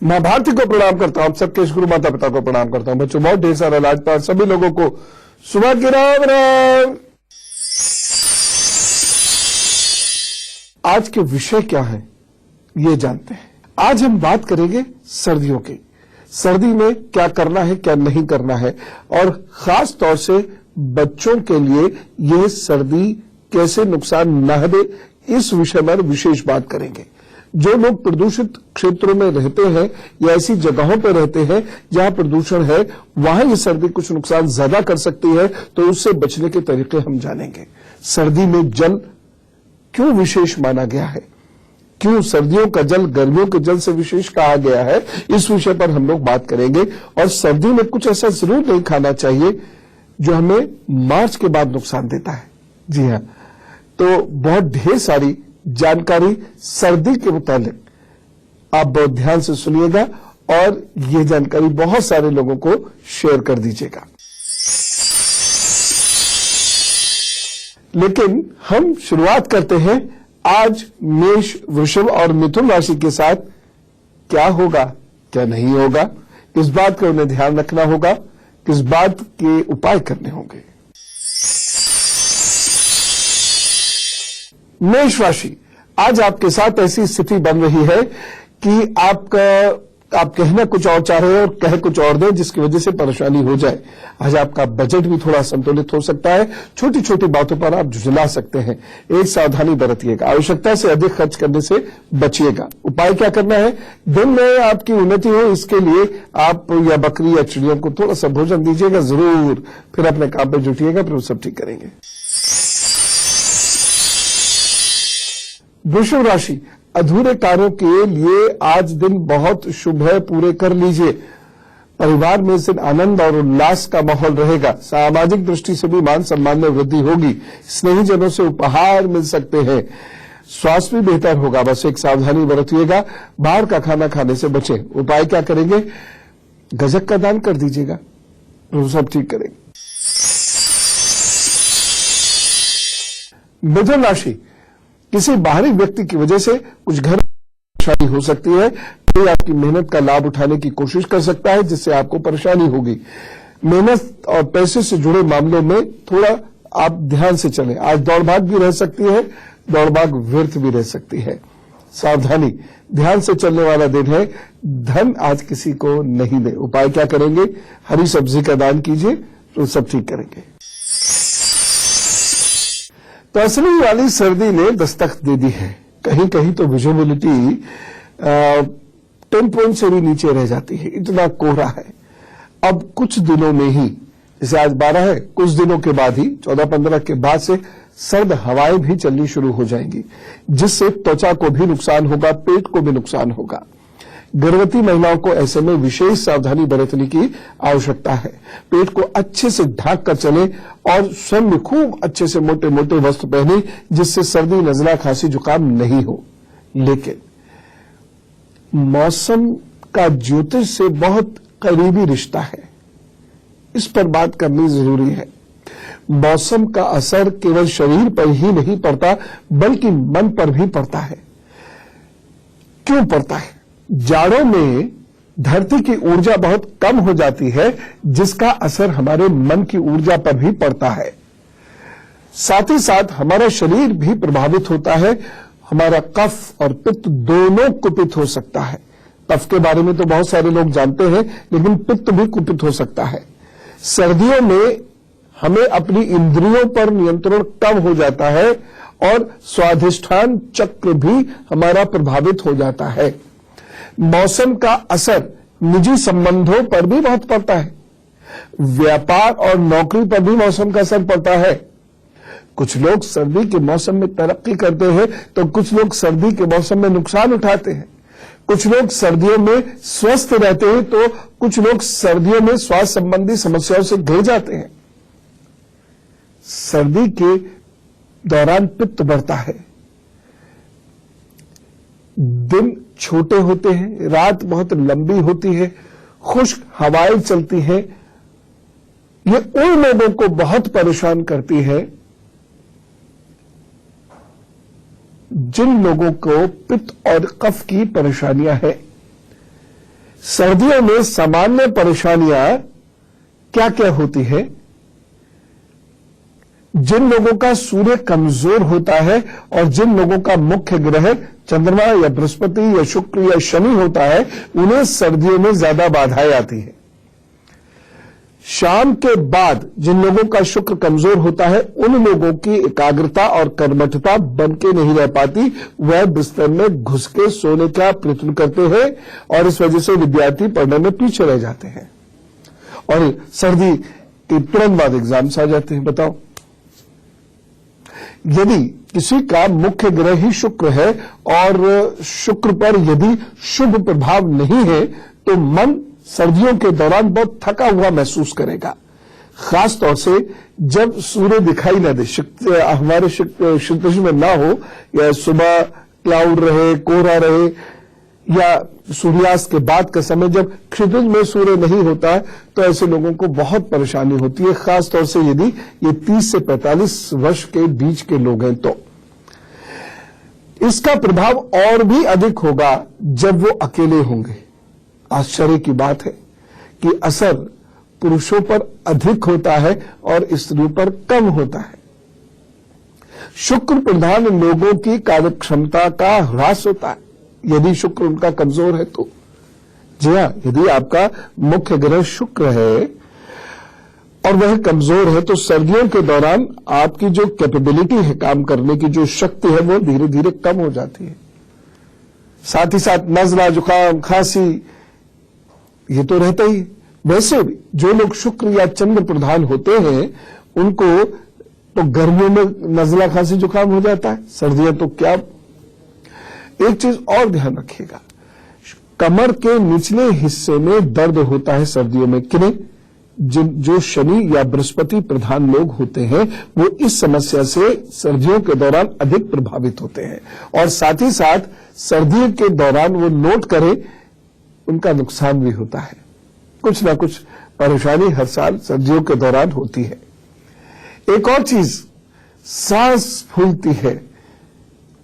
मां भारती को प्रणाम करता हूं, सबके गुरु माता पिता को प्रणाम करता हूं। बच्चों बहुत ढेर सारा लाजपात सभी लोगों को सुबह की राम राम। आज के विषय क्या है ये जानते हैं। आज हम बात करेंगे सर्दियों की। सर्दी में क्या करना है क्या नहीं करना है, और खास तौर से बच्चों के लिए यह सर्दी कैसे नुकसान न दे, इस विषय पर विशेष बात करेंगे। जो लोग प्रदूषित क्षेत्रों में रहते हैं या ऐसी जगहों पर रहते हैं जहां प्रदूषण है, वहां ये सर्दी कुछ नुकसान ज्यादा कर सकती है, तो उससे बचने के तरीके हम जानेंगे। सर्दी में जल क्यों विशेष माना गया है, क्यों सर्दियों का जल गर्मियों के जल से विशेष कहा गया है, इस विषय पर हम लोग बात करेंगे। और सर्दी में कुछ ऐसा जरूर नहीं खाना चाहिए जो हमें मार्च के बाद नुकसान देता है। जी हाँ, तो बहुत ढेर सारी जानकारी सर्दी के मुताबिक आप बहुत ध्यान से सुनिएगा और ये जानकारी बहुत सारे लोगों को शेयर कर दीजिएगा। लेकिन हम शुरुआत करते हैं आज मेष, वृषभ और मिथुन राशि के साथ। क्या होगा क्या नहीं होगा, इस बात का उन्हें ध्यान रखना होगा, किस बात के उपाय करने होंगे। मेष राशि, आज आपके साथ ऐसी स्थिति बन रही है कि आप कहना कुछ और चाह रहे हैं और कह कुछ और दें, जिसकी वजह से परेशानी हो जाए। आज आपका बजट भी थोड़ा संतुलित हो सकता है। छोटी छोटी बातों पर आप झुंझला सकते हैं। एक सावधानी बरतिएगा, आवश्यकता से अधिक खर्च करने से बचिएगा। उपाय क्या करना है, दिन में आपकी उन्नति हो इसके लिए आप या बकरी या चिड़ियों को थोड़ा सा भोजन दीजिएगा जरूर, फिर अपने काम पर जुटिएगा, फिर वो सब ठीक करेंगे। वृषभ राशि, अधूरे कार्यों के लिए आज दिन बहुत शुभ है, पूरे कर लीजिए। परिवार में इस दिन आनंद और उल्लास का माहौल रहेगा। सामाजिक दृष्टि से भी मान सम्मान में वृद्धि होगी। स्नेहीजनों से उपहार मिल सकते हैं। स्वास्थ्य भी बेहतर होगा, बस एक सावधानी बरतिएगा, बाहर का खाना खाने से बचें। उपाय क्या करेंगे, गजक का दान कर दीजिएगा, वो सब ठीक करेंगे। मिथुन राशि, किसी बाहरी व्यक्ति की वजह से कुछ घर परेशानी हो सकती है। कोई आपकी मेहनत का लाभ उठाने की कोशिश कर सकता है, जिससे आपको परेशानी होगी। मेहनत और पैसे से जुड़े मामलों में थोड़ा आप ध्यान से चलें। आज दौड़ भाग भी रह सकती है, दौड़ भाग व्यर्थ भी रह सकती है। सावधानी, ध्यान से चलने वाला दिन है। धन आज किसी को नहीं दे। उपाय क्या करेंगे, हरी सब्जी का दान कीजिए, तो सब ठीक करेंगे। तो असली वाली सर्दी ने दस्तक दे दी है। कहीं कहीं तो विजिबिलिटी 10 पॉइंट से भी नीचे रह जाती है, इतना कोहरा है। अब कुछ दिनों में ही, जैसे आज 12 है, कुछ दिनों के बाद ही 14-15 के बाद से सर्द हवाएं भी चलनी शुरू हो जाएंगी, जिससे त्वचा को भी नुकसान होगा, पेट को भी नुकसान होगा। गर्भवती महिलाओं को ऐसे में विशेष सावधानी बरतने की आवश्यकता है। पेट को अच्छे से ढक कर चले और स्वयं में खूब अच्छे से मोटे मोटे वस्त्र पहने, जिससे सर्दी, नजला, खांसी, जुकाम नहीं हो। लेकिन मौसम का ज्योतिष से बहुत करीबी रिश्ता है, इस पर बात करनी जरूरी है। मौसम का असर केवल शरीर पर ही नहीं पड़ता, बल्कि मन पर भी पड़ता है। क्यों पड़ता है? जाड़ों में धरती की ऊर्जा बहुत कम हो जाती है, जिसका असर हमारे मन की ऊर्जा पर भी पड़ता है। साथ ही साथ हमारा शरीर भी प्रभावित होता है। हमारा कफ और पित्त दोनों कुपित हो सकता है। कफ के बारे में तो बहुत सारे लोग जानते हैं, लेकिन पित्त भी कुपित हो सकता है। सर्दियों में हमें अपनी इंद्रियों पर नियंत्रण कम हो जाता है और स्वाधिष्ठान चक्र भी हमारा प्रभावित हो जाता है। मौसम का असर निजी संबंधों पर भी बहुत पड़ता है। व्यापार और नौकरी पर भी मौसम का असर पड़ता है। कुछ लोग सर्दी के मौसम में तरक्की करते हैं, तो कुछ लोग सर्दी के मौसम में नुकसान उठाते हैं। कुछ लोग सर्दियों में स्वस्थ रहते हैं, तो कुछ लोग सर्दियों में स्वास्थ्य संबंधी समस्याओं से घिर जाते हैं। सर्दी के दौरान पित्त बढ़ता है, दिन छोटे होते हैं, रात बहुत लंबी होती है, खुश्क हवाएं चलती हैं। ये उन लोगों को बहुत परेशान करती है जिन लोगों को पित्त और कफ की परेशानियां हैं। सर्दियों में सामान्य परेशानियां क्या क्या होती है? जिन लोगों का सूर्य कमजोर होता है और जिन लोगों का मुख्य ग्रह चंद्रमा या बृहस्पति या शुक्र या शनि होता है, उन्हें सर्दियों में ज्यादा बाधाएं आती है। शाम के बाद जिन लोगों का शुक्र कमजोर होता है, उन लोगों की एकाग्रता और कर्मठता बन के नहीं रह पाती। वह बिस्तर में घुस के सोने का प्रयत्न करते हैं और इस वजह से विद्यार्थी पढ़ने में पीछे रह जाते हैं और सर्दी के तुरंत बाद एग्जाम्स आ जाते हैं। बताओ, यदि किसी का मुख्य ग्रह ही शुक्र है और शुक्र पर यदि शुभ प्रभाव नहीं है, तो मन सर्दियों के दौरान बहुत थका हुआ महसूस करेगा। खास तौर से जब सूर्य दिखाई न दे, हमारे क्षितिज में ना हो, या सुबह क्लाउड रहे, कोहरा रहे, या सूर्यास्त के बाद का समय जब क्षितिज में सूर्य नहीं होता है, तो ऐसे लोगों को बहुत परेशानी होती है। खास तौर से यदि ये 30 से 45 वर्ष के बीच के लोग हैं, तो इसका प्रभाव और भी अधिक होगा जब वो अकेले होंगे। आश्चर्य की बात है कि असर पुरुषों पर अधिक होता है और स्त्रियों पर कम होता है। शुक्र प्रधान लोगों की कार्यक्षमता का ह्रास होता है यदि शुक्र उनका कमजोर है तो। जी हां, यदि आपका मुख्य ग्रह शुक्र है और वह कमजोर है, तो सर्दियों के दौरान आपकी जो कैपेबिलिटी है, काम करने की जो शक्ति है, वो धीरे धीरे कम हो जाती है। साथ ही साथ नजला, जुकाम, खांसी, ये तो रहता ही। वैसे भी जो लोग शुक्र या चंद्र प्रधान होते हैं, उनको तो गर्मियों में नजला, खांसी, जुकाम हो जाता है, सर्दियां तो क्या। एक चीज और ध्यान रखिएगा, कमर के निचले हिस्से में दर्द होता है सर्दियों में। किन्हें? जो शनि या बृहस्पति प्रधान लोग होते हैं, वो इस समस्या से सर्दियों के दौरान अधिक प्रभावित होते हैं। और साथ ही साथ सर्दियों के दौरान वो नोट करें, उनका नुकसान भी होता है। कुछ ना कुछ परेशानी हर साल सर्दियों के दौरान होती है। एक और चीज, सांस फूलती है।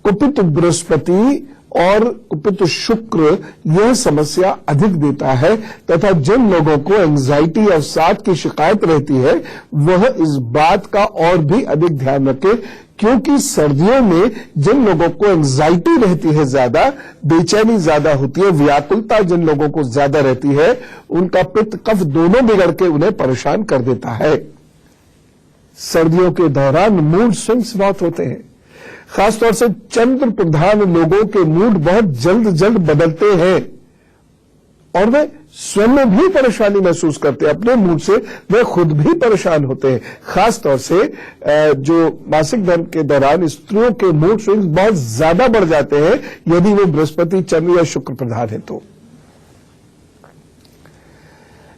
कुपित बृहस्पति और कुपित शुक्र यह समस्या अधिक देता है, तथा जिन लोगों को एंजाइटी और साथ की शिकायत रहती है, वह इस बात का और भी अधिक ध्यान रखें, क्योंकि सर्दियों में जिन लोगों को एंजाइटी रहती है ज्यादा, बेचैनी ज्यादा होती है, व्याकुलता जिन लोगों को ज्यादा रहती है, उनका पित्त कफ दोनों बिगड़ के उन्हें परेशान कर देता है। सर्दियों के दौरान मूड स्विंग्स बहुत होते हैं। खासतौर से चंद्र प्रधान लोगों के मूड बहुत जल्द जल्द बदलते हैं और वे स्वयं में भी परेशानी महसूस करते हैं। अपने मूड से वे खुद भी परेशान होते हैं। खासतौर से जो मासिक धर्म के दौरान स्त्रियों के मूड स्विंग्स बहुत ज्यादा बढ़ जाते हैं यदि वो बृहस्पति, चंद्र या शुक्र प्रधान है तो।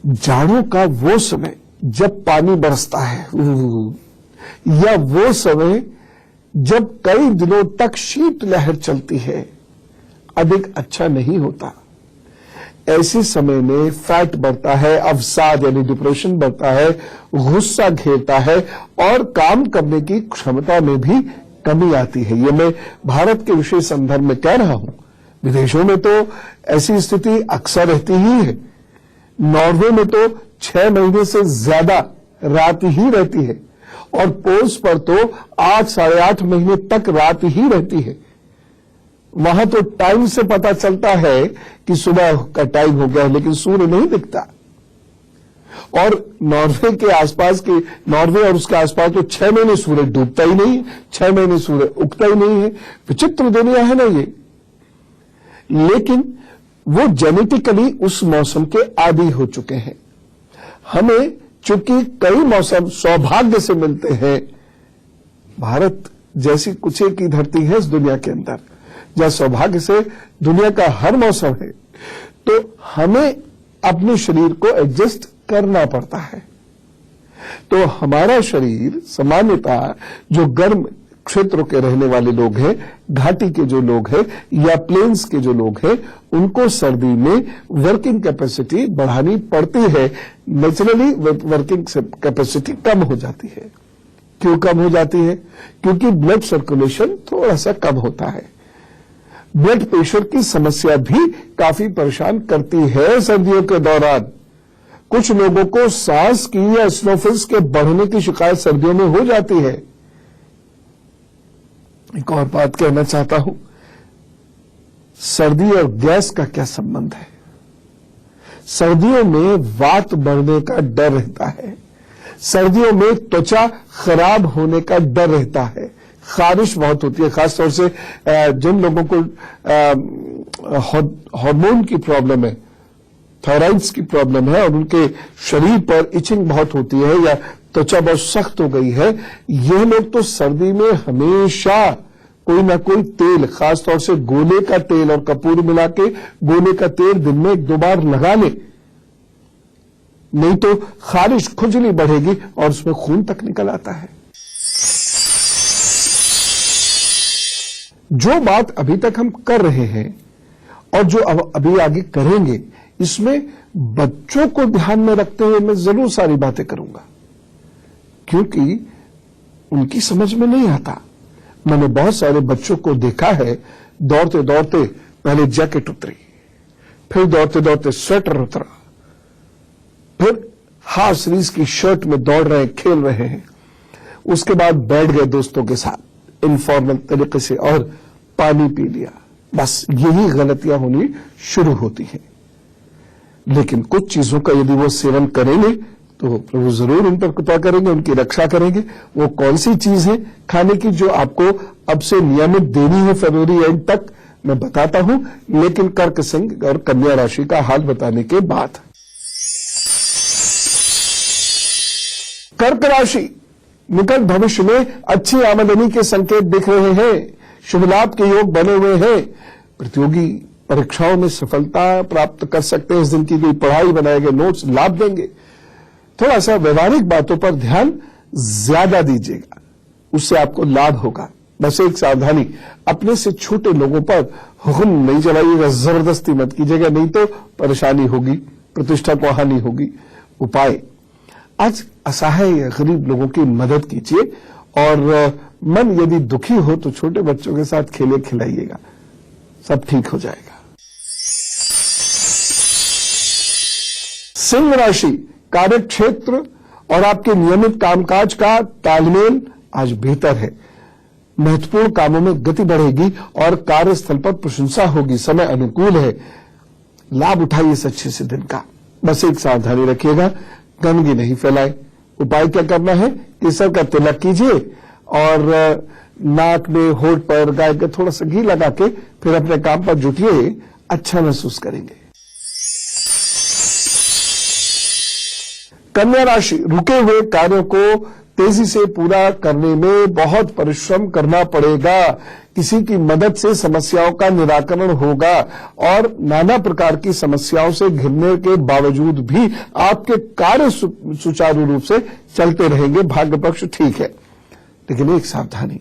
जाड़ों का वो समय जब पानी बरसता है, या वो समय जब कई दिनों तक शीतलहर चलती है, अधिक अच्छा नहीं होता। ऐसे समय में फैट बढ़ता है, अवसाद यानी डिप्रेशन बढ़ता है, गुस्सा घेरता है और काम करने की क्षमता में भी कमी आती है। ये मैं भारत के विशेष संदर्भ में कह रहा हूं। विदेशों में तो ऐसी स्थिति अक्सर रहती ही है। नॉर्वे में तो 6 महीने से ज्यादा रात ही रहती है और पोल्स पर तो 8 साढ़े 8 महीने तक रात ही रहती है। वहां तो टाइम से पता चलता है कि सुबह का टाइम हो गया है, लेकिन सूर्य नहीं दिखता। और नॉर्वे के आसपास के, नॉर्वे और उसके आसपास तो 6 महीने सूर्य डूबता ही नहीं, 6 महीने सूर्य उगता ही नहीं है। विचित्र दुनिया है ना ये। लेकिन वो जेनेटिकली उस मौसम के आदी हो चुके हैं। हमें चूंकि कई मौसम सौभाग्य से मिलते हैं, भारत जैसी कुछ एक ही धरती है इस दुनिया के अंदर जहां सौभाग्य से दुनिया का हर मौसम है, तो हमें अपने शरीर को एडजस्ट करना पड़ता है। तो हमारा शरीर सामान्यतः जो गर्म क्षेत्रों के रहने वाले लोग हैं, घाटी के जो लोग हैं या प्लेन्स के जो लोग हैं, उनको सर्दी में वर्किंग कैपेसिटी बढ़ानी पड़ती है। नेचुरली वर्किंग कैपेसिटी कम हो जाती है। क्यों कम हो जाती है? क्योंकि ब्लड सर्कुलेशन थोड़ा सा कम होता है। ब्लड प्रेशर की समस्या भी काफी परेशान करती है सर्दियों के दौरान। कुछ लोगों को सांस की या स्नोफिल्स के बढ़ने की शिकायत सर्दियों में हो जाती है। एक और बात कहना चाहता हूं, सर्दी और गैस का क्या संबंध है? सर्दियों में वात बढ़ने का डर रहता है, सर्दियों में त्वचा खराब होने का डर रहता है, खारिश बहुत होती है, खासतौर से जिन लोगों को हार्मोन की प्रॉब्लम है, थायराइड्स की प्रॉब्लम है और उनके शरीर पर इचिंग बहुत होती है या त्वचा बहुत सख्त हो गई है, यह लोग तो सर्दी में हमेशा कोई ना कोई तेल, खासतौर से गोले का तेल और कपूर मिला के गोले का तेल दिन में 1-2 बार लगा ले, नहीं तो खारिश, खुजली बढ़ेगी और उसमें खून तक निकल आता है। जो बात अभी तक हम कर रहे हैं और जो अभी आगे करेंगे, इसमें बच्चों को ध्यान में रखते हुए मैं जरूर सारी बातें करूंगा, क्योंकि उनकी समझ में नहीं आता। मैंने बहुत सारे बच्चों को देखा है, दौड़ते दौड़ते पहले जैकेट उतरी, फिर दौड़ते दौड़ते स्वेटर उतरा, फिर हाफ स्लीव्स की शर्ट में दौड़ रहे हैं, खेल रहे हैं, उसके बाद बैठ गए दोस्तों के साथ इनफॉर्मल तरीके से और पानी पी लिया। बस यही गलतियां होनी शुरू होती हैं। लेकिन कुछ चीजों का यदि वो सेवन करेंगे तो प्रभु जरूर उन पर कृपा करेंगे, उनकी रक्षा करेंगे। वो कौन सी चीज है खाने की जो आपको अब से नियमित देनी है फरवरी एंड तक, मैं बताता हूं, लेकिन कर्क सिंह और कन्या राशि का हाल बताने के बाद। कर्क राशि, निकट भविष्य में अच्छी आमदनी के संकेत दिख रहे हैं, शुभ लाभ के योग बने हुए हैं, प्रतियोगी परीक्षाओं में सफलता प्राप्त कर सकते हैं। इस दिन की कोई पढ़ाई, बनाए गए नोट्स लाभ देंगे। थोड़ा सा व्यवहारिक बातों पर ध्यान ज्यादा दीजिएगा, उससे आपको लाभ होगा। बस एक सावधानी, अपने से छोटे लोगों पर हुक्म नहीं चलाइएगा, जबरदस्ती मत कीजिएगा, नहीं तो परेशानी होगी, प्रतिष्ठा को हानि होगी। उपाय, आज असहाय गरीब लोगों की मदद कीजिए और मन यदि दुखी हो तो छोटे बच्चों के साथ खेले खिलाइएगा, सब ठीक हो जाएगा। सिंह राशि, कार्य क्षेत्र और आपके नियमित कामकाज का तालमेल आज बेहतर है। महत्वपूर्ण कामों में गति बढ़ेगी और कार्यस्थल पर प्रशंसा होगी। समय अनुकूल है, लाभ उठाइए इस अच्छे से दिन का। बस एक सावधानी रखिएगा, गंदगी नहीं फैलाए। उपाय क्या करना है, केसर का तिलक कीजिए और नाक में, होठ पर गाय के थोड़ा सा घी लगा के फिर अपने काम पर जुटिए, अच्छा महसूस करेंगे। कन्या राशि, रुके हुए कार्यों को तेजी से पूरा करने में बहुत परिश्रम करना पड़ेगा। किसी की मदद से समस्याओं का निराकरण होगा और नाना प्रकार की समस्याओं से घिरने के बावजूद भी आपके कार्य सुचारू रूप से चलते रहेंगे। भाग्य पक्ष ठीक है, लेकिन एक सावधानी,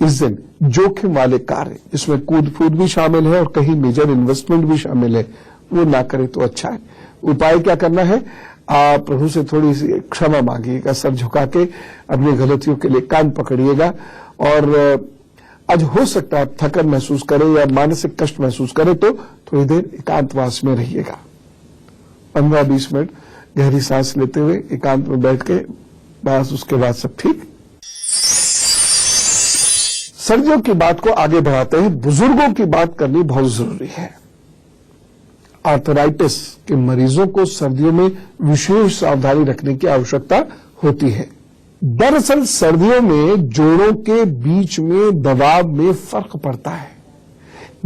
इस दिन जोखिम वाले कार्य, इसमें कूद फूद भी शामिल है और कहीं मेजर इन्वेस्टमेंट भी शामिल है, वो ना करें तो अच्छा है। उपाय क्या करना है, आप प्रभु से थोड़ी सी क्षमा मांगिएगा, सर झुका के अपनी गलतियों के लिए कान पकड़िएगा। और आज हो सकता है आप थकन महसूस करें या मानसिक कष्ट महसूस करें तो थोड़ी देर एकांतवास में रहिएगा। 15-20 मिनट गहरी सांस लेते हुए एकांत में बैठ के, बस उसके बाद सब ठीक। सर्दियों की बात को आगे बढ़ाते हैं, बुजुर्गों की बात करनी बहुत जरूरी है। आर्थराइटिस के मरीजों को सर्दियों में विशेष सावधानी रखने की आवश्यकता होती है। दरअसल सर्दियों में जोड़ों के बीच में दबाव में फर्क पड़ता है,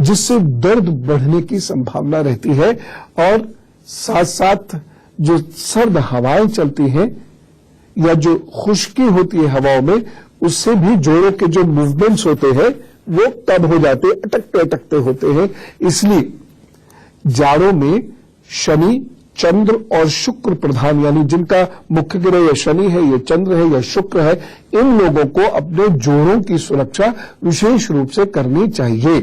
जिससे दर्द बढ़ने की संभावना रहती है और साथ साथ जो सर्द हवाएं चलती हैं या जो खुश्की होती है हवाओं में, उससे भी जोड़ों के जो मूवमेंट्स होते हैं वो तब हो जाते, अटकते अटकते होते हैं। इसलिए जाड़ों में शनि, चंद्र और शुक्र प्रधान, यानी जिनका मुख्य ग्रह या शनि है या चंद्र है या शुक्र है, इन लोगों को अपने जोड़ों की सुरक्षा विशेष रूप से करनी चाहिए।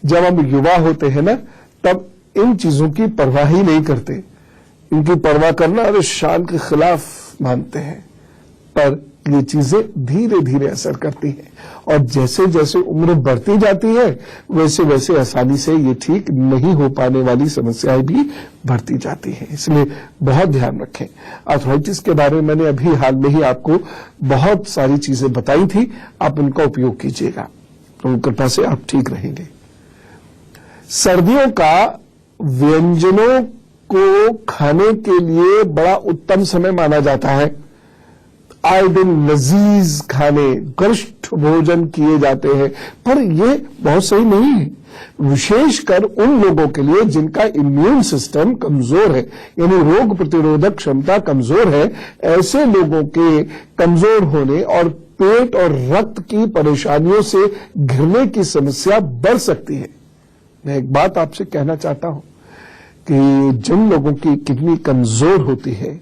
जब हम युवा होते हैं ना, तब इन चीजों की परवाह ही नहीं करते। इनकी परवाह करना अरे शान के खिलाफ मानते हैं। पर ये चीजें धीरे धीरे असर करती हैं और जैसे जैसे उम्र बढ़ती जाती है वैसे वैसे आसानी से ये ठीक नहीं हो पाने वाली समस्याएं भी बढ़ती जाती हैं। इसलिए बहुत ध्यान रखें। आर्थराइटिस के बारे में मैंने अभी हाल में ही आपको बहुत सारी चीजें बताई थी, आप उनका उपयोग कीजिएगा, तो कृपा से आप ठीक रहेंगे। सर्दियों का व्यंजनों को खाने के लिए बड़ा उत्तम समय माना जाता है। आए दिन लजीज खाने, गरिष्ठ भोजन किए जाते हैं, पर यह बहुत सही नहीं है, विशेषकर उन लोगों के लिए जिनका इम्यून सिस्टम कमजोर है, यानी रोग प्रतिरोधक क्षमता कमजोर है। ऐसे लोगों के कमजोर होने और पेट और रक्त की परेशानियों से घिरने की समस्या बढ़ सकती है। मैं एक बात आपसे कहना चाहता हूं कि जिन लोगों की किडनी कमजोर होती है,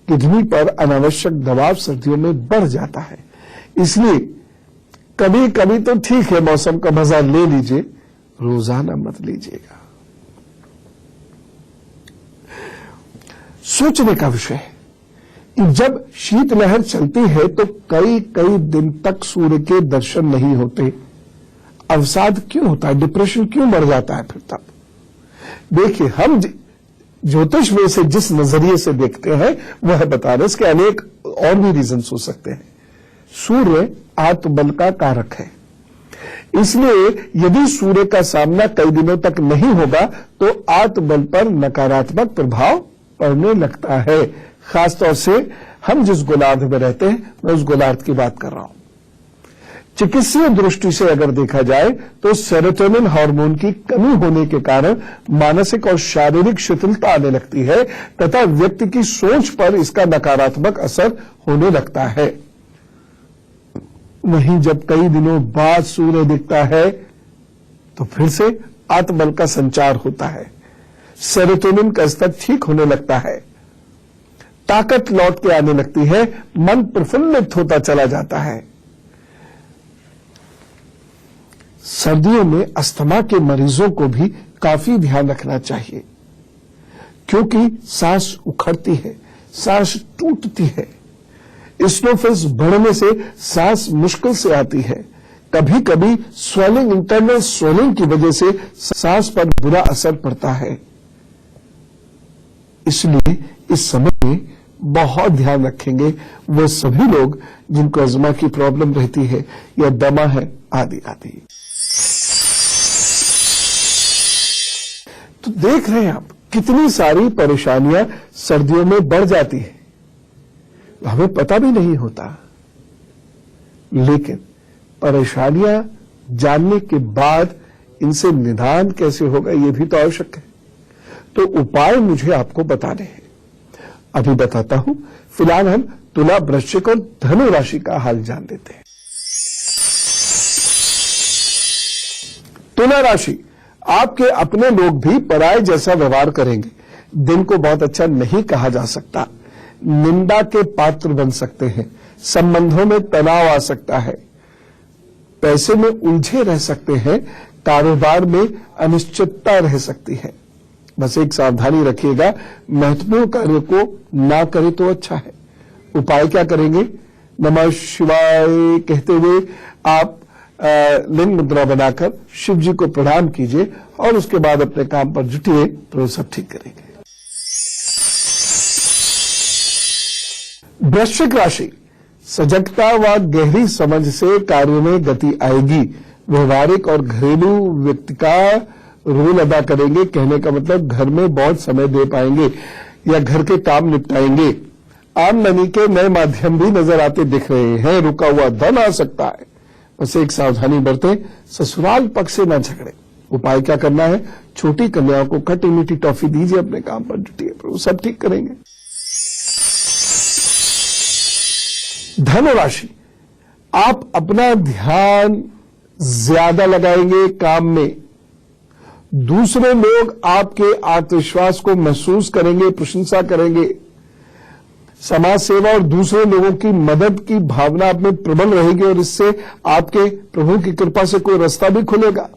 किडनी पर अनावश्यक दबाव सर्दियों में बढ़ जाता है। इसलिए कभी कभी तो ठीक है, मौसम का मजा ले लीजिए, रोजाना मत लीजिएगा। सोचने का विषय है कि जब शीतलहर चलती है तो कई कई दिन तक सूर्य के दर्शन नहीं होते। अवसाद क्यों होता है, डिप्रेशन क्यों बढ़ जाता है फिर तब? देखिए, हम ज्योतिष में से जिस नजरिए से देखते हैं वह बता रहे, इसके अनेक और भी रीजंस हो सकते हैं। सूर्य आत्मबल का कारक है, इसलिए यदि सूर्य का सामना कई दिनों तक नहीं होगा तो आत्मबल पर नकारात्मक प्रभाव पड़ने लगता है। खासतौर से हम जिस गोलार्ध में रहते हैं, मैं उस गोलार्ध की बात कर रहा हूं। चिकित्सीय दृष्टि से अगर देखा जाए तो सेरोटोनिन हार्मोन की कमी होने के कारण मानसिक और शारीरिक शिथिलता आने लगती है तथा व्यक्ति की सोच पर इसका नकारात्मक असर होने लगता है। वहीं जब कई दिनों बाद सूर्य दिखता है तो फिर से आत्मबल का संचार होता है, सेरोटोनिन का स्तर ठीक होने लगता है, ताकत लौट के आने लगती है, मन प्रफुल्लित होता चला जाता है। सर्दियों में अस्थमा के मरीजों को भी काफी ध्यान रखना चाहिए, क्योंकि सांस उखड़ती है, सांस टूटती है। स्नोफिल्स बढ़ने से सांस मुश्किल से आती है। कभी कभी स्वेलिंग, इंटरनल स्वेलिंग की वजह से सांस पर बुरा असर पड़ता है। इसलिए इस समय में बहुत ध्यान रखेंगे वो सभी लोग जिनको अस्थमा की प्रॉब्लम रहती है या दमा है आदि आदि। तो देख रहे हैं आप कितनी सारी परेशानियां सर्दियों में बढ़ जाती है, हमें पता भी नहीं होता। लेकिन परेशानियां जानने के बाद इनसे निदान कैसे होगा ये भी तो आवश्यक है। तो उपाय मुझे आपको बताने हैं, अभी बताता हूं। फिलहाल हम तुला, वृश्चिक और धनु राशि का हाल जान लेते हैं। तुला राशि, आपके अपने लोग भी पराये जैसा व्यवहार करेंगे। दिन को बहुत अच्छा नहीं कहा जा सकता, निंदा के पात्र बन सकते हैं, संबंधों में तनाव आ सकता है, पैसे में उलझे रह सकते हैं, कारोबार में अनिश्चितता रह सकती है। बस एक सावधानी रखिएगा, महत्वपूर्ण कार्य को ना करें तो अच्छा है। उपाय क्या करेंगे? नमः शिवाय कहते हुए आप लिंग मुद्रा बनाकर शिव जी को प्रणाम कीजिए और उसके बाद अपने काम पर जुटिए, तो सब ठीक करेंगे। वृश्चिक राशि, सजगता व गहरी समझ से कार्य में गति आएगी। व्यवहारिक और घरेलू व्यक्ति का रोल अदा करेंगे। कहने का मतलब घर में बहुत समय दे पाएंगे या घर के काम निपटाएंगे। आमदनी के नए माध्यम भी नजर आते दिख रहे हैं। रुका हुआ धन आ सकता है, बस एक सावधानी बरतें, ससुराल पक्ष से न झगड़े। उपाय क्या करना है? छोटी कन्याओं को खट्टी मीठी टॉफी दीजिए, अपने काम पर जुटिए, प्रभु सब ठीक करेंगे। धनु राशि, आप अपना ध्यान ज्यादा लगाएंगे काम में। दूसरे लोग आपके आत्मविश्वास को महसूस करेंगे, प्रशंसा करेंगे। समाज सेवा और दूसरे लोगों की मदद की भावना आप में प्रबल रहेगी और इससे आपके प्रभु की कृपा से कोई रास्ता भी खुलेगा।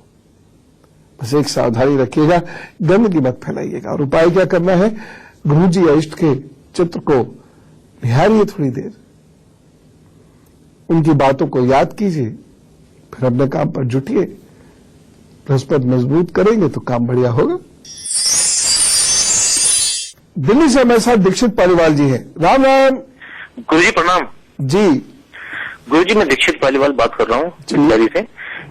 बस एक सावधानी रखिएगा, गंदगी मत फैलाइएगा। और उपाय क्या करना है? गुरु जी या इष्ट के चित्र को निहारिए थोड़ी देर, उनकी बातों को याद कीजिए, फिर अपने काम पर जुटिए। बृहस्पति मजबूत करेंगे तो काम बढ़िया होगा। दिल्ली से हमारे साथ दीक्षित पालीवाल जी हैं। राम राम। गुरुजी प्रणाम। जी गुरुजी, मैं दीक्षित पालीवाल बात कर रहा हूँ दिल्ली से।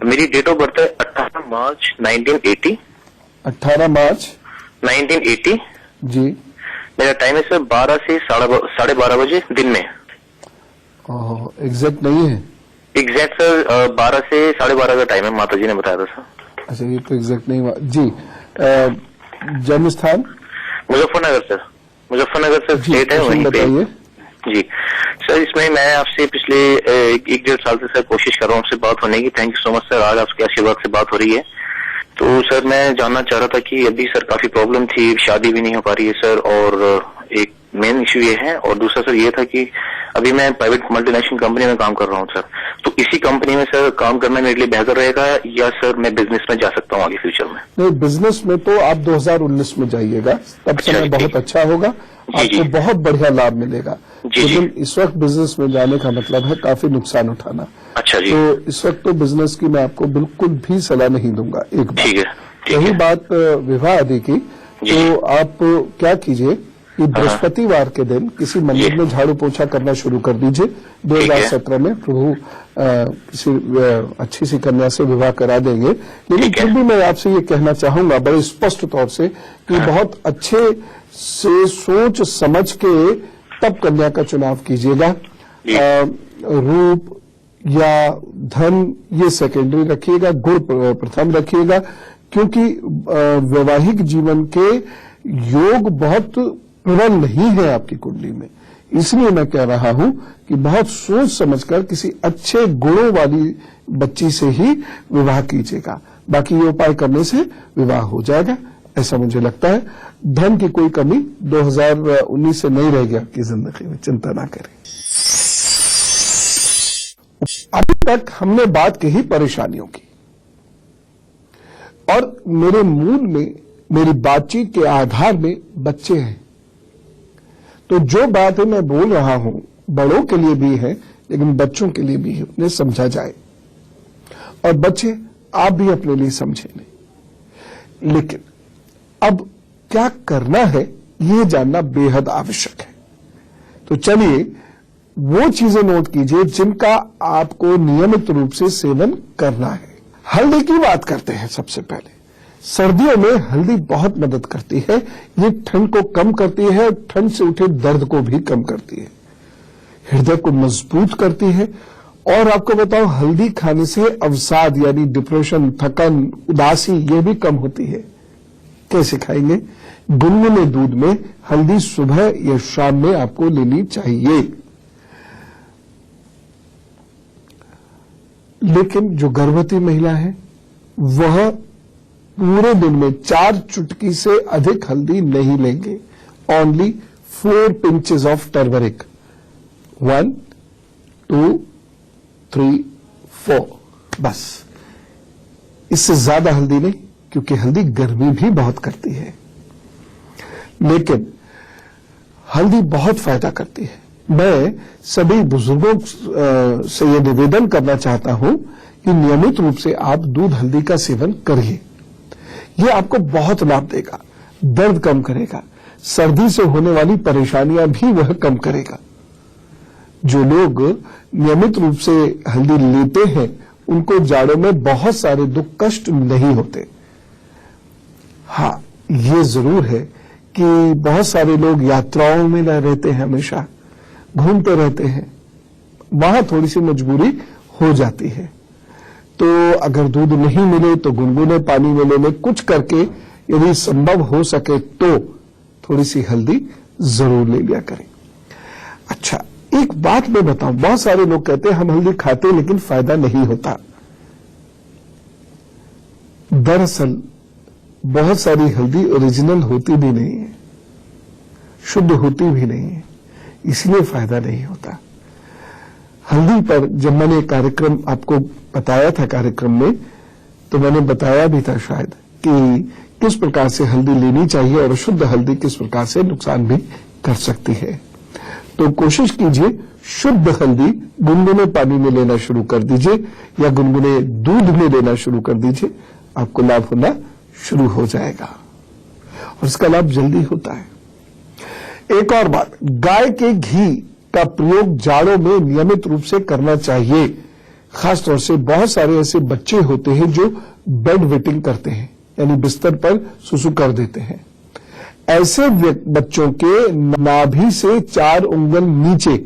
मेरी डेट ऑफ बर्थ है 18 मार्च 1980। 18 मार्च 1980। जी। मेरा टाइम है सर 12 से 12:30 बजे दिन में। एग्जैक्ट नहीं है? एग्जैक्ट सर 12 से 12:30 का टाइम है, माता जी ने बताया था सर। अच्छा, ये तो एग्जैक्ट नहीं हुआ जी। जन्म स्थान? मुजफ्फरनगर सर, मुजफ्फरनगर से स्टेट है वहीं पे। बताइए जी सर, इसमें मैं आपसे पिछले 1-1.5 साल से सर कोशिश कर रहा हूँ आपसे बात होने की। Thank you so much sir, आज आपके आशीर्वाद से बात हो रही है। तो सर मैं जानना चाह रहा था कि अभी सर काफी प्रॉब्लम थी, शादी भी नहीं हो पा रही है सर, और एक मेन इश्यू ये है, और दूसरा सर ये था कि अभी मैं प्राइवेट मल्टीनेशनल कंपनी में काम कर रहा हूँ सर। तो इसी कंपनी में सर काम करना मेरे लिए बेहतर रहेगा, या सर मैं बिजनेस में जा सकता हूँ आगे फ्यूचर में? नहीं, बिजनेस में तो आप 2019 में जाइएगा, तब समय बहुत अच्छा होगा, आपको बहुत बढ़िया लाभ मिलेगा। लेकिन इस वक्त बिजनेस में जाने का मतलब है काफी नुकसान उठाना। अच्छा जी। तो इस वक्त तो बिजनेस की मैं आपको बिल्कुल भी सलाह नहीं दूंगा। एक बात। ठीक है। यही बात विवाह आदि की, तो आप क्या कीजिए कि बृहस्पतिवार के दिन किसी मंदिर में झाड़ू पोछा करना शुरू कर दीजिए। 2017 में प्रभु किसी अच्छी सी कन्या से विवाह करा देंगे। लेकिन फिर भी मैं आपसे ये कहना चाहूंगा बड़े स्पष्ट तौर से कि बहुत अच्छे से सोच समझ के तब कन्या का चुनाव कीजिएगा। रूप या धन ये सेकेंडरी रखिएगा, गुण प्रथम रखिएगा, क्योंकि वैवाहिक जीवन के योग बहुत प्रबल नहीं है आपकी कुंडली में। इसलिए मैं कह रहा हूं कि बहुत सोच समझकर किसी अच्छे गुणों वाली बच्ची से ही विवाह कीजिएगा। बाकी ये उपाय करने से विवाह हो जाएगा, ऐसा मुझे लगता है। धन की कोई कमी 2019 से नहीं रहेगी आपकी जिंदगी में, चिंता ना करें। अभी तक हमने बात की ही परेशानियों की, और मेरे मूल में मेरी बातचीत के आधार में बच्चे हैं। तो जो बातें मैं बोल रहा हूं बड़ों के लिए भी है, लेकिन बच्चों के लिए भी उन्हें समझा जाए, और बच्चे आप भी अपने लिए समझे नहीं। लेकिन अब क्या करना है ये जानना बेहद आवश्यक है। तो चलिए वो चीजें नोट कीजिए जिनका आपको नियमित रूप से सेवन करना है। हल्दी की बात करते हैं सबसे पहले। सर्दियों में हल्दी बहुत मदद करती है। ये ठंड को कम करती है, ठंड से उठे दर्द को भी कम करती है, हृदय को मजबूत करती है। और आपको बताओ, हल्दी खाने से अवसाद यानी डिप्रेशन, थकन, उदासी ये भी कम होती है। कैसे खाएंगे? गुनगुने दूध में हल्दी सुबह या शाम में आपको लेनी चाहिए। लेकिन जो गर्भवती महिला है वह पूरे दिन में 4 चुटकी से अधिक हल्दी नहीं लेंगे। ओनली 4 पिंचेस ऑफ टर्मरिक, 1, 2, 3, 4, बस। इससे ज्यादा हल्दी नहीं, क्योंकि हल्दी गर्मी भी बहुत करती है। लेकिन हल्दी बहुत फायदा करती है। मैं सभी बुजुर्गों से यह निवेदन करना चाहता हूं कि नियमित रूप से आप दूध हल्दी का सेवन करिए। यह आपको बहुत लाभ देगा, दर्द कम करेगा, सर्दी से होने वाली परेशानियां भी वह कम करेगा। जो लोग नियमित रूप से हल्दी लेते हैं उनको जाड़ों में बहुत सारे दुख कष्ट नहीं होते। हाँ, ये जरूर है कि बहुत सारे लोग यात्राओं में रहते हैं, हमेशा घूमते रहते हैं, वहां थोड़ी सी मजबूरी हो जाती है। तो अगर दूध नहीं मिले तो गुनगुने पानी में ले लें, कुछ करके यदि संभव हो सके तो थोड़ी सी हल्दी जरूर ले लिया करें। अच्छा, एक बात मैं बताऊं, बहुत सारे लोग कहते हैं हम हल्दी खाते लेकिन फायदा नहीं होता। दरअसल बहुत सारी हल्दी ओरिजिनल होती भी नहीं है, शुद्ध होती भी नहीं है, इसलिए फायदा नहीं होता। हल्दी पर जब मैंने कार्यक्रम आपको बताया था कार्यक्रम में, तो मैंने बताया भी था शायद कि किस प्रकार से हल्दी लेनी चाहिए और शुद्ध हल्दी किस प्रकार से नुकसान भी कर सकती है। तो कोशिश कीजिए शुद्ध हल्दी गुनगुने पानी में लेना शुरू कर दीजिए या गुनगुने दूध में लेना शुरू कर दीजिए, आपको लाभ होना शुरू हो जाएगा और इसका लाभ जल्दी होता है। एक और बात, गाय के घी का प्रयोग जाड़ों में नियमित रूप से करना चाहिए। खासतौर से बहुत सारे ऐसे बच्चे होते हैं जो बेड वेटिंग करते हैं, यानी बिस्तर पर सुसु कर देते हैं। ऐसे बच्चों के नाभि से 4 उंगल नीचे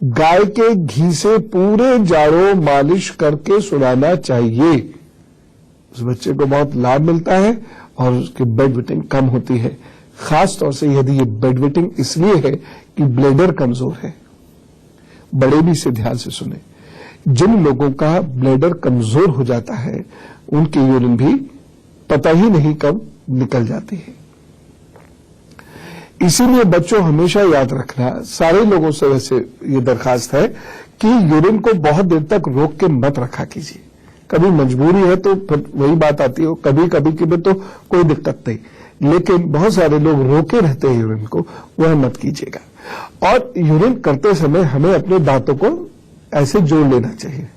गाय के घी से पूरे जाड़ों मालिश करके सुलाना चाहिए। उस बच्चे को बहुत लाभ मिलता है और उसकी बेड वेटिंग कम होती है। खास तौर से यदि ये बेड वेटिंग इसलिए है कि ब्लैडर कमजोर है। बड़े भी इसे ध्यान से सुने, जिन लोगों का ब्लैडर कमजोर हो जाता है उनकी यूरिन भी पता ही नहीं कब निकल जाती है। इसीलिए बच्चों हमेशा याद रखना, सारे लोगों से वैसे ये दरखास्त है कि यूरिन को बहुत देर तक रोक के मत रखा कीजिए। कभी मजबूरी है तो फिर वही बात आती है, कभी कभी की भी तो कोई दिक्कत नहीं, लेकिन बहुत सारे लोग रोके रहते हैं यूरिन को, वह मत कीजिएगा। और यूरिन करते समय हमें अपने दांतों को ऐसे जोड़ लेना चाहिए,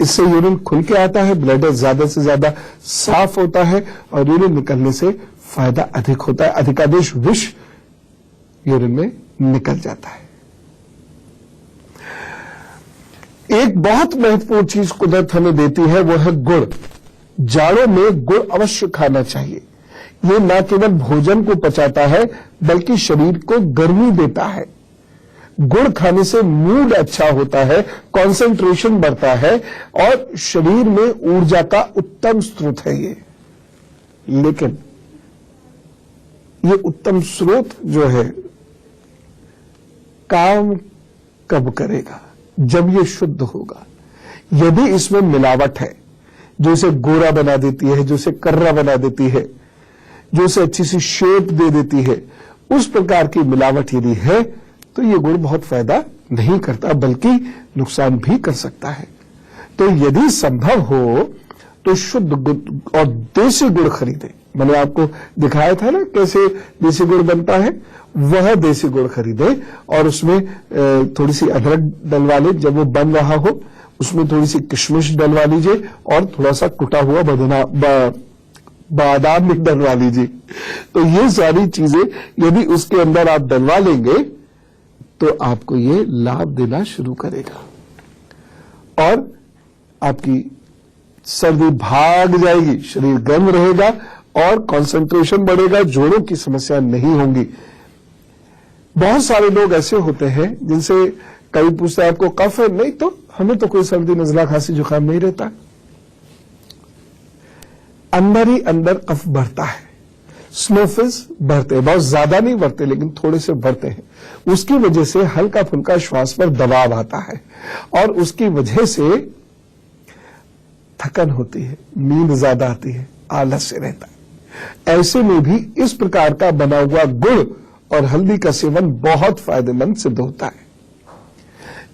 इससे यूरिन खुल के आता है, ब्लैडर ज्यादा से ज्यादा साफ होता है और यूरिन निकलने से फायदा अधिक होता है। अधिकांश विष यूरिन में निकल जाता है। एक बहुत महत्वपूर्ण चीज कुदरत हमें देती है, वो है गुड़। जाड़ों में गुड़ अवश्य खाना चाहिए। ये न केवल भोजन को पचाता है बल्कि शरीर को गर्मी देता है। गुड़ खाने से मूड अच्छा होता है, कंसंट्रेशन बढ़ता है और शरीर में ऊर्जा का उत्तम स्रोत है ये। लेकिन ये उत्तम स्रोत जो है काम कब करेगा? जब ये शुद्ध होगा। यदि इसमें मिलावट है जो इसे गोरा बना देती है, जो इसे कर्रा बना देती है, जो इसे अच्छी सी शेप दे देती है, उस प्रकार की मिलावट यदि है तो ये गुड़ बहुत फायदा नहीं करता बल्कि नुकसान भी कर सकता है। तो यदि संभव हो तो शुद्ध गुड़ और देसी गुड़ खरीदें। मैंने आपको दिखाया था ना कैसे देसी गुड़ बनता है, वह देसी गुड़ खरीदें और उसमें थोड़ी सी अदरक डलवा लें। जब वो बन रहा हो उसमें थोड़ी सी किशमिश डलवा लीजिए और थोड़ा सा कुटा हुआ बादाम भी डलवा लीजिए। तो ये सारी चीजें यदि उसके अंदर आप डलवा लेंगे तो आपको ये लाभ देना शुरू करेगा और आपकी सर्दी भाग जाएगी, शरीर गर्म रहेगा और कंसंट्रेशन बढ़ेगा, जोड़ों की समस्या नहीं होंगी। बहुत सारे लोग ऐसे होते हैं जिनसे कभी पूछते हैं आपको कफ है? नहीं तो हमें तो कोई सर्दी नजला खांसी जुकाम नहीं रहता। अंदर ही अंदर कफ बढ़ता है, स्नोफिल्स बढ़ते हैं, बहुत ज्यादा नहीं बढ़ते लेकिन थोड़े से बढ़ते हैं। उसकी वजह से हल्का फुल्का श्वास पर दबाव आता है और उसकी वजह से थकन होती है, नींद ज्यादा आती है, आलस्य रहता है। ऐसे में भी इस प्रकार का बना हुआ गुड़ और हल्दी का सेवन बहुत फायदेमंद सिद्ध होता है।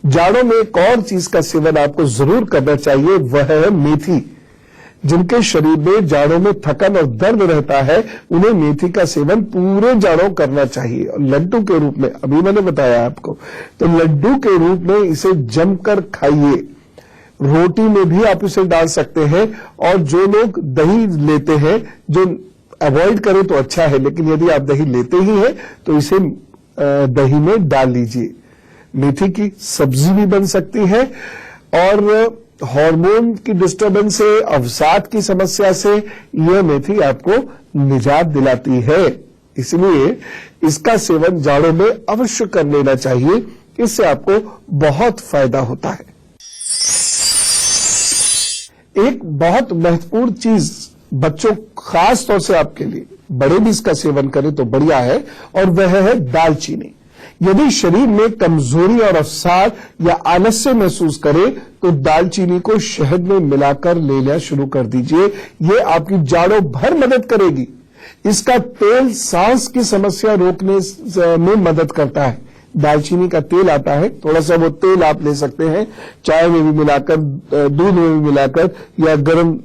जाड़ों में एक और चीज का सेवन आपको जरूर करना चाहिए, वह है मेथी। जिनके शरीर में जाड़ों में थकन और दर्द रहता है उन्हें मेथी का सेवन पूरे जाड़ों करना चाहिए और लड्डू के रूप में, अभी मैंने बताया आपको, तो लड्डू के रूप में इसे जमकर खाइए। रोटी में भी आप इसे डाल सकते हैं और जो लोग दही लेते हैं, जो अवॉइड करें तो अच्छा है, लेकिन यदि आप दही लेते ही हैं तो इसे दही में डाल लीजिए। मेथी की सब्जी भी बन सकती है और हार्मोन की डिस्टर्बेंस से, अवसाद की समस्या से यह मेथी आपको निजात दिलाती है। इसलिए इसका सेवन जाड़ों में अवश्य कर लेना चाहिए, इससे आपको बहुत फायदा होता है। एक बहुत महत्वपूर्ण चीज बच्चों, खास तौर से आपके लिए, बड़े भी इसका सेवन करें तो बढ़िया है, और वह है दालचीनी। यदि शरीर में कमजोरी और अवसाद या आलस्य महसूस करे तो दालचीनी को शहद में मिलाकर लेना शुरू कर दीजिए। ये आपकी जाड़ों भर मदद करेगी। इसका तेल सांस की समस्या रोकने में मदद करता है। दालचीनी का तेल आता है, थोड़ा सा वो तेल आप ले सकते हैं, चाय में भी मिलाकर, दूध में भी मिलाकर या गर्म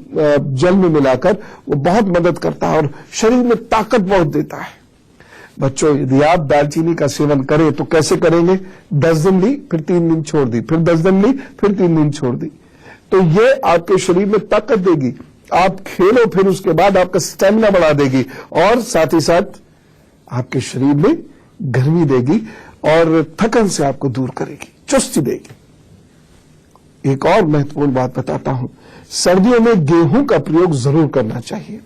जल में मिलाकर, वो बहुत मदद करता है और शरीर में ताकत बहुत देता है। बच्चों, यदि आप दालचीनी का सेवन करें तो कैसे करेंगे? 10 दिन ली, फिर 3 दिन छोड़ दी, फिर 10 दिन ली, फिर 3 दिन छोड़ दी। तो ये आपके शरीर में ताकत देगी। आप खेलो, फिर उसके बाद आपका स्टेमिना बढ़ा देगी और साथ ही साथ आपके शरीर में गर्मी देगी और थकन से आपको दूर करेगी, चुस्ती देगी। एक और महत्वपूर्ण बात बताता हूं, सर्दियों में गेहूं का प्रयोग जरूर करना चाहिए।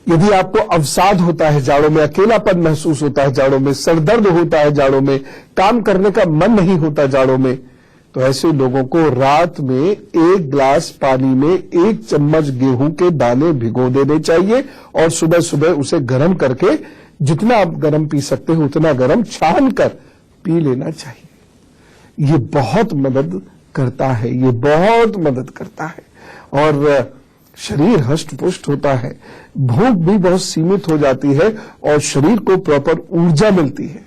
यदि आपको अवसाद होता है जाड़ों में, अकेलापन महसूस होता है जाड़ों में, सरदर्द होता है जाड़ों में, काम करने का मन नहीं होता जाड़ों में, तो ऐसे लोगों को रात में 1 गिलास पानी में 1 चम्मच गेहूं के दाने भिगो देने चाहिए और सुबह सुबह उसे गर्म करके, जितना आप गर्म पी सकते हो उतना गर्म छान कर पी लेना चाहिए। ये बहुत मदद करता है, ये बहुत मदद करता है और शरीर हष्ट पुष्ट होता है, भूख भी बहुत सीमित हो जाती है और शरीर को प्रॉपर ऊर्जा मिलती है।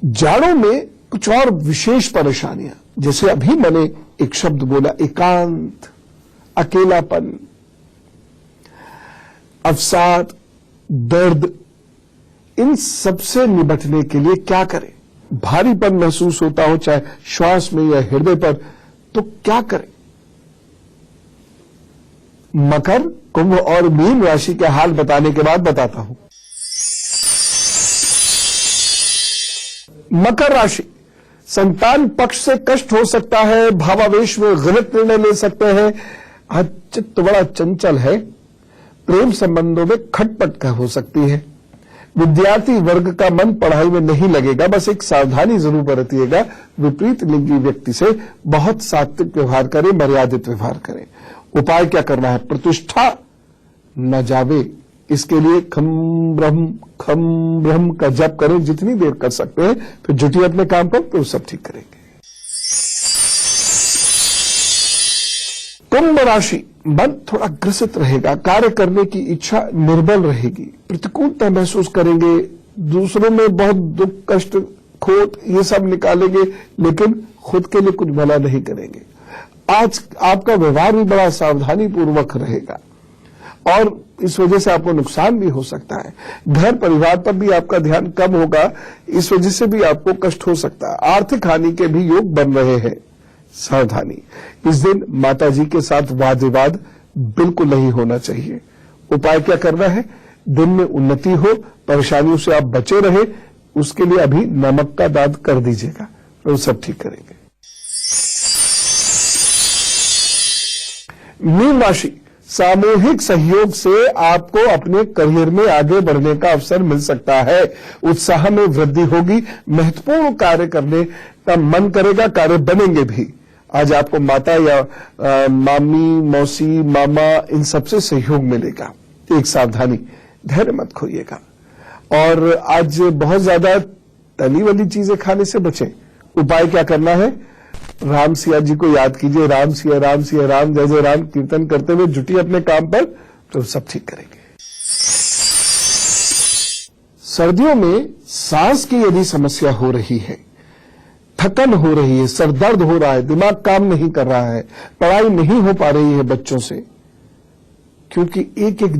जाड़ों में कुछ और विशेष परेशानियां, जैसे अभी मैंने एक शब्द बोला, एकांत, अकेलापन, अवसाद, दर्द, इन सबसे निपटने के लिए क्या करें? भारीपन महसूस होता हो चाहे श्वास में या हृदय पर, तो क्या करें? मकर, कुंभ और मीन राशि के हाल बताने के बाद बताता हूं। मकर राशि, संतान पक्ष से कष्ट हो सकता है, भावावेश में गलत निर्णय ले सकते हैं, आज चित्त बड़ा चंचल है, प्रेम संबंधों में खटपट हो सकती है, विद्यार्थी वर्ग का मन पढ़ाई में नहीं लगेगा, बस एक सावधानी जरूर बरतिएगा, विपरीत लिंगी व्यक्ति से बहुत सात्विक व्यवहार करें, मर्यादित व्यवहार करें। उपाय क्या करना है? प्रतिष्ठा न जावे, इसके लिए खम ब्रह्म का जप करें जितनी देर कर सकते हैं, फिर जुटिए अपने काम पर, तो सब ठीक करेंगे। कुंभ राशि, मन थोड़ा ग्रसित रहेगा, कार्य करने की इच्छा निर्बल रहेगी, प्रतिकूलता महसूस करेंगे, दूसरों में बहुत दुख, कष्ट, खोट ये सब निकालेंगे, लेकिन खुद के लिए कुछ भला नहीं करेंगे। आज आपका व्यवहार भी बड़ा सावधानी पूर्वक रहेगा और इस वजह से आपको नुकसान भी हो सकता है। घर परिवार पर भी आपका ध्यान कम होगा, इस वजह से भी आपको कष्ट हो सकता है। आर्थिक हानि के भी योग बन रहे हैं, सावधानी। इस दिन माता जी के साथ वाद विवाद बिल्कुल नहीं होना चाहिए। उपाय क्या करना है? दिन में उन्नति हो, परेशानियों से आप बचे रहे, उसके लिए अभी नमक का दान कर दीजिएगा, तो सब ठीक करेंगे। मीन राशि, सामूहिक सहयोग से आपको अपने करियर में आगे बढ़ने का अवसर मिल सकता है, उत्साह में वृद्धि होगी, महत्वपूर्ण कार्य करने का मन करेगा, कार्य बनेंगे भी। आज आपको माता या मामी, मौसी, मामा, इन सबसे सहयोग मिलेगा। एक सावधानी, धैर्य मत खोइएगा और आज बहुत ज्यादा तली वाली चीजें खाने से बचें। उपाय क्या करना है? राम सिया जी को याद कीजिए, राम सिया राम सिया राम जय जय राम कीर्तन करते हुए जुटिए अपने काम पर, तो सब ठीक करेंगे। सर्दियों में सांस की यदि समस्या हो रही है, थकन हो रही है, सरदर्द हो रहा है, दिमाग काम नहीं कर रहा है, पढ़ाई नहीं हो पा रही है बच्चों से, क्योंकि एक एक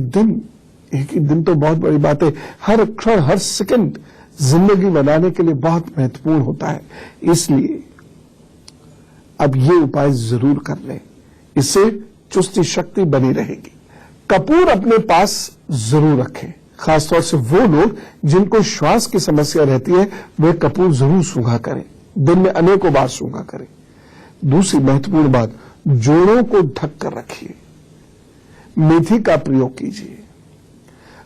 दिन तो बहुत बड़ी बात है, हर क्षण हर सेकंड जिंदगी बनाने के लिए बहुत महत्वपूर्ण होता है। इसलिए अब ये उपाय जरूर कर लें, इससे चुस्ती शक्ति बनी रहेगी। कपूर अपने पास जरूर रखें, खासतौर से वो लोग जिनको श्वास की समस्या रहती है, वे कपूर जरूर सूंघा करें, दिन में अनेकों बार सूंघा करें। दूसरी महत्वपूर्ण बात, जोड़ों को ढक कर रखिए, मेथी का प्रयोग कीजिए,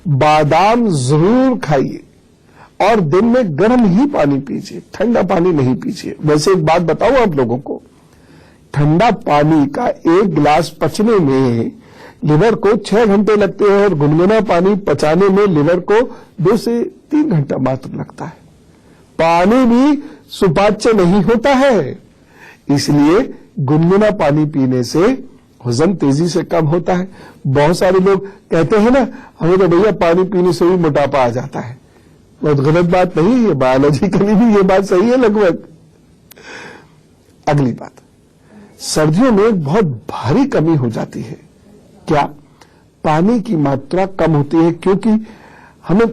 बादाम जरूर खाइए और दिन में गर्म ही पानी पीजिए, ठंडा पानी नहीं पीजिए। वैसे एक बात बताऊं आप लोगों को, ठंडा पानी का 1 गिलास पचने में लिवर को 6 घंटे लगते हैं और गुनगुना पानी पचाने में लिवर को 2 से 3 घंटा मात्र लगता है। पानी भी सुपाच्य नहीं होता है, इसलिए गुनगुना पानी पीने से वजन तेजी से कम होता है। बहुत सारे लोग कहते हैं ना, हमें तो भैया पानी पीने से भी मोटापा आ जाता है। बहुत गलत बात नहीं है, बायोलॉजिकली भी ये बात सही है लगभग। अगली बात, सर्दियों में बहुत भारी कमी हो जाती है। क्या? पानी की मात्रा कम होती है, क्योंकि हमें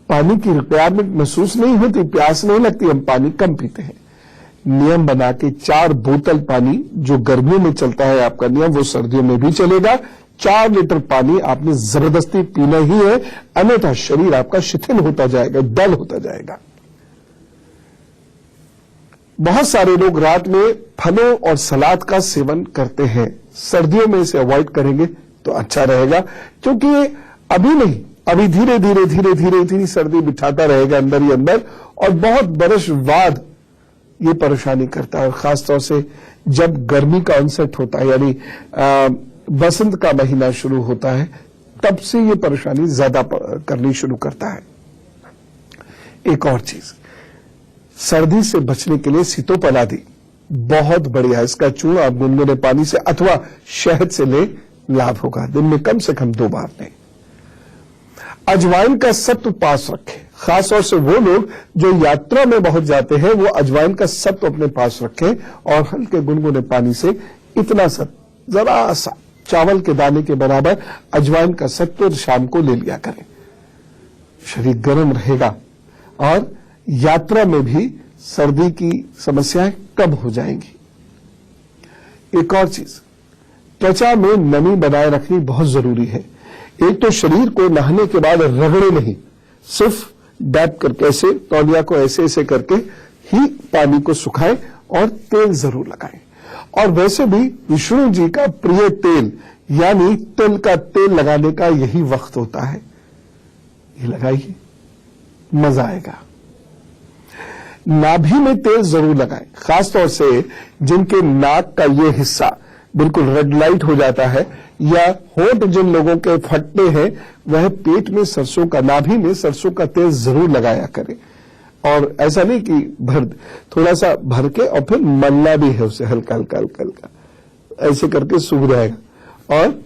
पानी की रिक्वायरमेंट महसूस नहीं होती, प्यास नहीं लगती, हम पानी कम पीते हैं। नियम बना के 4 बोतल पानी, जो गर्मियों में चलता है आपका नियम, वो सर्दियों में भी चलेगा। 4 लीटर पानी आपने जबरदस्ती पीना ही है, अन्यथा शरीर आपका शिथिल होता जाएगा, डल होता जाएगा। बहुत सारे लोग रात में फलों और सलाद का सेवन करते हैं, सर्दियों में इसे अवॉइड करेंगे तो अच्छा रहेगा, क्योंकि अभी नहीं, अभी धीरे धीरे सर्दी बिठाता रहेगा अंदर ही अंदर, और बहुत बरस बाद ये परेशानी करता है। और खासतौर से जब गर्मी का ऑनसेट होता है, यानी बसंत का महीना शुरू होता है, तब से ये परेशानी ज्यादा करनी शुरू करता है। एक और चीज, सर्दी से बचने के लिए सीतोपलादी बहुत बढ़िया है। इसका चूर्ण आप गुनगुने पानी से अथवा शहद से ले, लाभ होगा। दिन में कम से कम 2 बार लें। अजवाइन का सत्व पास रखें, खासतौर से वो लोग जो यात्रा में बहुत जाते हैं, वो अजवाइन का सत्व अपने पास रखें और हल्के गुनगुने पानी से इतना सा, जरा सा चावल के दाने के बराबर अजवाइन का सत्व शाम को ले लिया करें। शरीर गर्म रहेगा और यात्रा में भी सर्दी की समस्याएं कम हो जाएंगी। एक और चीज, त्वचा में नमी बनाए रखनी बहुत जरूरी है। एक तो शरीर को नहाने के बाद रगड़े नहीं, सिर्फ डैप करके, ऐसे तौलिया को ऐसे ऐसे करके ही पानी को सुखाएं और तेल जरूर लगाएं। और वैसे भी विष्णु जी का प्रिय तेल, यानी तिल का तेल लगाने का यही वक्त होता है। ये लगाइए, मजा आएगा। नाभि में तेल जरूर लगाएं, खासतौर से जिनके नाक का ये हिस्सा बिल्कुल रेड लाइट हो जाता है, या होंठ जिन लोगों के फटते हैं, वह पेट में सरसों का, नाभि में सरसों का तेल जरूर लगाया करें। और ऐसा नहीं कि थोड़ा सा भर के और फिर मलना भी है उसे, हल्का हल्का हल्का हल्का ऐसे करके सूख जाएगा और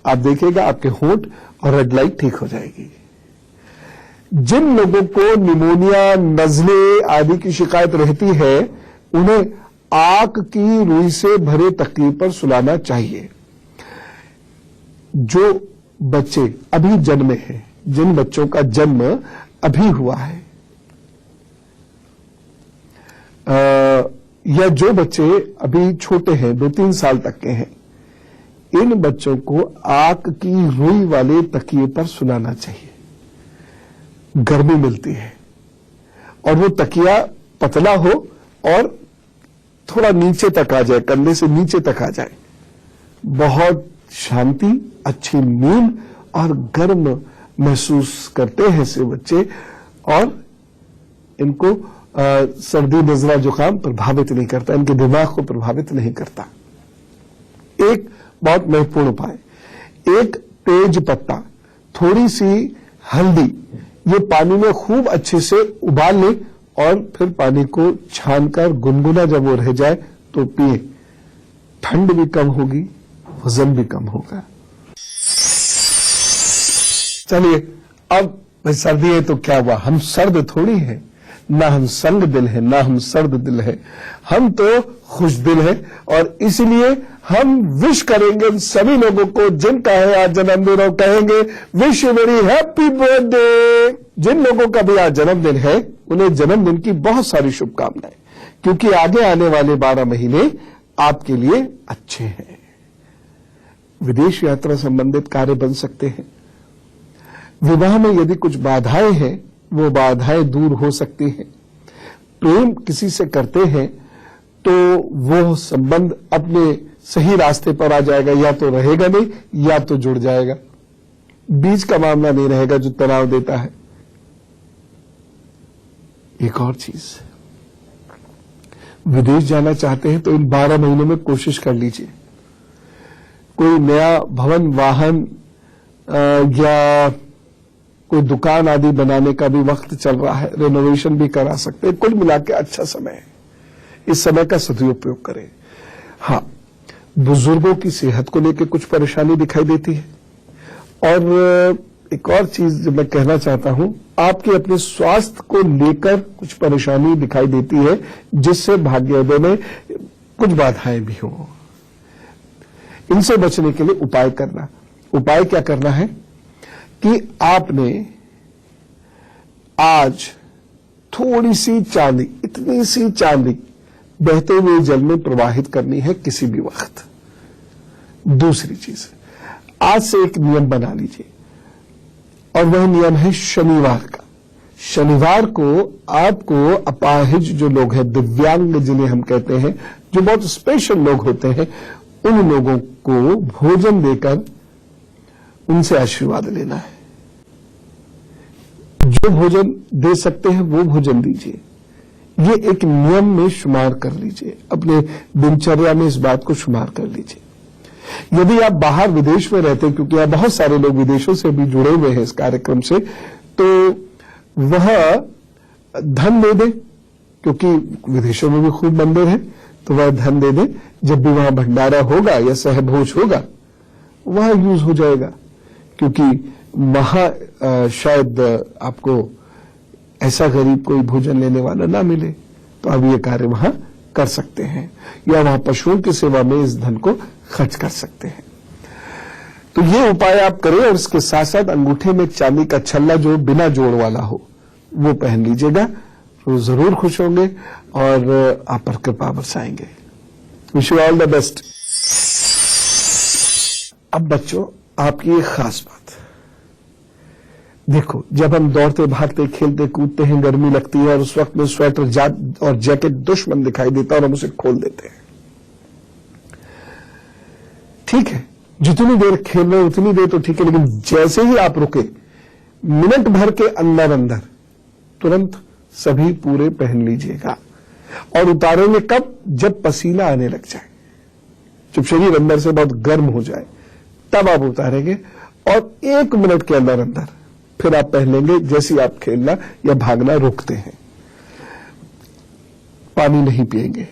आप देखिएगा आपके होंठ और रेड लाइट ठीक हो जाएगी। जिन लोगों को निमोनिया, नजले आदि की शिकायत रहती है, उन्हें आक की रुई से भरे तकिए पर सुलाना चाहिए। जो बच्चे अभी जन्मे हैं, जिन बच्चों का जन्म अभी हुआ है, या जो बच्चे अभी छोटे हैं, 2-3 साल तक के हैं, इन बच्चों को आक की रुई वाले तकिए पर सुलाना चाहिए। गर्मी मिलती है और वो तकिया पतला हो और थोड़ा नीचे तक आ जाए, कंधे से नीचे तक आ जाए। बहुत शांति, अच्छी नींद और गर्म महसूस करते हैं से बच्चे, और इनको सर्दी, नजला, जुकाम प्रभावित नहीं करता, इनके दिमाग को प्रभावित नहीं करता। एक बहुत महत्वपूर्ण उपाय, एक तेज पत्ता, थोड़ी सी हल्दी, ये पानी में खूब अच्छे से उबाल लें और फिर पानी को छानकर गुनगुना जब वो रह जाए तो पिए। ठंड भी कम होगी, वजन भी कम होगा। चलिए, अब भाई सर्दी है तो क्या हुआ, हम सर्द थोड़ी हैं, ना हम संग दिल है, ना हम सर्द दिल है, हम तो खुश दिल है। और इसलिए हम विश करेंगे उन सभी लोगों को जिनका है आज जन्मदिन, और कहेंगे wish you very happy birthday. जिन लोगों का भी आज जन्मदिन है, उन्हें जन्मदिन की बहुत सारी शुभकामनाएं, क्योंकि आगे आने वाले 12 महीने आपके लिए अच्छे हैं। विदेश यात्रा संबंधित कार्य बन सकते हैं। विवाह में यदि कुछ बाधाएं हैं, वो बाधाएं दूर हो सकती हैं। प्रेम किसी से करते हैं तो वो संबंध अपने सही रास्ते पर आ जाएगा, या तो रहेगा नहीं या तो जुड़ जाएगा। बीच का मामला नहीं रहेगा जो तनाव देता है। एक और चीज, विदेश जाना चाहते हैं तो इन 12 महीनों में कोशिश कर लीजिए। कोई नया भवन, वाहन या कोई दुकान आदि बनाने का भी वक्त चल रहा है, रेनोवेशन भी करा सकते हैं। कुल मिला के अच्छा समय है, इस समय का सदुपयोग करें। हाँ, बुजुर्गों की सेहत को लेकर कुछ परेशानी दिखाई देती है। और एक और चीज जो मैं कहना चाहता हूं, आपके अपने स्वास्थ्य को लेकर कुछ परेशानी दिखाई देती है, जिससे भाग्योदय में कुछ बाधाएं भी हो। इनसे बचने के लिए उपाय करना, उपाय क्या करना है कि आपने आज थोड़ी सी चांदी, इतनी सी चांदी बहते हुए जल में प्रवाहित करनी है किसी भी वक्त। दूसरी चीज, आज से एक नियम बना लीजिए और वह नियम है शनिवार का। शनिवार को आपको अपाहिज जो लोग हैं, दिव्यांग जिन्हें हम कहते हैं, जो बहुत स्पेशल लोग होते हैं, उन लोगों को भोजन देकर उनसे आशीर्वाद लेना है। जो भोजन दे सकते हैं वो भोजन दीजिए। ये एक नियम में शुमार कर लीजिए, अपने दिनचर्या में इस बात को शुमार कर लीजिए। यदि आप बाहर विदेश में रहते हैं, क्योंकि यहाँ बहुत सारे लोग विदेशों से भी जुड़े हुए हैं इस कार्यक्रम से, तो वह धन दे दे, क्योंकि विदेशों में भी खूब मंदिर है, तो वह धन दे दे। जब भी वहां भंडारा होगा या सहभोज होगा वहां यूज हो जाएगा, क्योंकि वहां शायद आपको ऐसा गरीब कोई भोजन लेने वाला ना मिले, तो आप ये कार्य वहां कर सकते हैं, या वहां पशुओं की सेवा में इस धन को खर्च कर सकते हैं। तो ये उपाय आप करें, और इसके साथ साथ अंगूठे में चांदी का छल्ला जो बिना जोड़ वाला हो वो पहन लीजिएगा, तो जरूर खुश होंगे और आप पर कृपा बरसाएंगे। Wish you all the best. अब बच्चों, आपकी एक खास बात, देखो, जब हम दौड़ते भागते खेलते कूदते हैं, गर्मी लगती है और उस वक्त में स्वेटर और जैकेट दुश्मन दिखाई देता है और हम उसे खोल देते हैं। ठीक है, जितनी देर खेल रहे उतनी देर तो ठीक है, लेकिन जैसे ही आप रुके, मिनट भर के अंदर अंदर तुरंत सभी पूरे पहन लीजिएगा। और उतारेंगे कब? जब पसीना आने लग जाए, जब शरीर अंदर से बहुत गर्म हो जाए, तब आप उतारेंगे और 1 मिनट के अंदर अंदर फिर आप पहन लेंगे, जैसे आप खेलना या भागना रोकते हैं। पानी नहीं पिएंगे,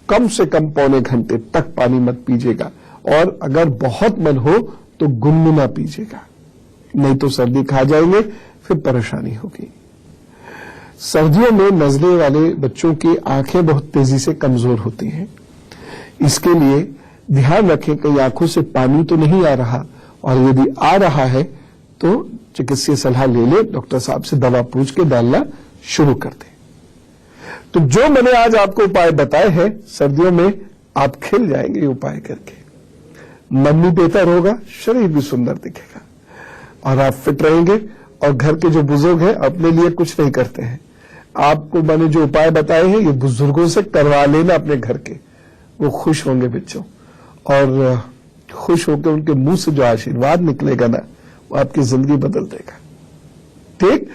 कम से कम पौने घंटे तक पानी मत पीजिएगा, और अगर बहुत मन हो तो गुनगुना पीजिएगा, नहीं तो सर्दी खा जाएंगे, फिर परेशानी होगी। सर्दियों में नजले वाले बच्चों की आंखें बहुत तेजी से कमजोर होती हैं, इसके लिए ध्यान रखें कहीं आंखों से पानी तो नहीं आ रहा, और यदि आ रहा है तो चिकित्सीय सलाह ले ले, डॉक्टर साहब से दवा पूछ के डालना शुरू कर दें। तो जो मैंने आज आपको उपाय बताए हैं, सर्दियों में आप खिल जाएंगे उपाय करके, मन भी बेहतर होगा, शरीर भी सुंदर दिखेगा, और आप फिट रहेंगे। और घर के जो बुजुर्ग हैं अपने लिए कुछ नहीं करते हैं, आपको मैंने जो उपाय बताए हैं ये बुजुर्गों से करवा लेना अपने घर के, वो खुश होंगे बच्चों, और खुश होकर उनके मुंह से जो आशीर्वाद निकलेगा ना, वो आपकी जिंदगी बदल देगा। ठीक,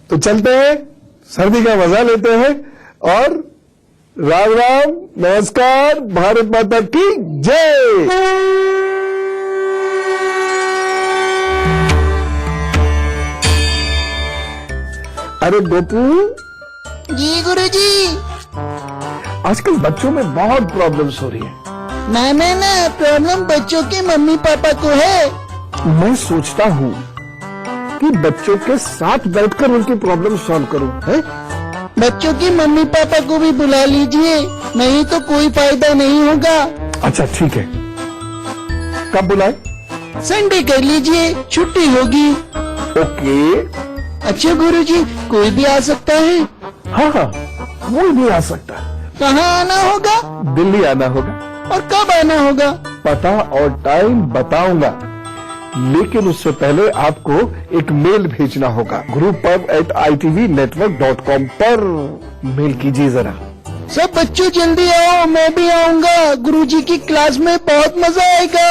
तो चलते हैं, सर्दी का मजा लेते हैं, और राम राम, नमस्कार, भारत माता की जय। अरे गोपू जी गुरुजी। आजकल बच्चों में बहुत प्रॉब्लम्स हो रही है। ना प्रॉब्लम बच्चों के मम्मी पापा को है। मैं सोचता हूँ कि बच्चों के साथ बैठकर उनकी प्रॉब्लम सॉल्व करूँ, है? बच्चों के मम्मी पापा को भी बुला लीजिए, नहीं तो कोई फायदा नहीं होगा। अच्छा ठीक है, कब बुलाए? संडे कर लीजिए, छुट्टी होगी। ओके। अच्छा गुरुजी, कोई भी आ सकता है? हाँ, कोई भी आ सकता है। कहाँ आना होगा? दिल्ली आना होगा। और कब आना होगा? पता और टाइम बताऊंगा, लेकिन उससे पहले आपको एक मेल भेजना होगा guruparv@itvnetwork.com पर मेल कीजिए जरा। सब बच्चों जल्दी आओ, मैं भी आऊंगा, गुरुजी की क्लास में बहुत मजा आएगा।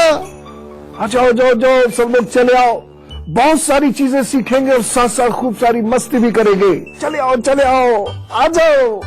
जाओ जाओ जाओ, सब लोग चले आओ, बहुत सारी चीजें सीखेंगे और साथ साथ खूब सारी मस्ती भी करेंगे। चले आओ आ जाओ।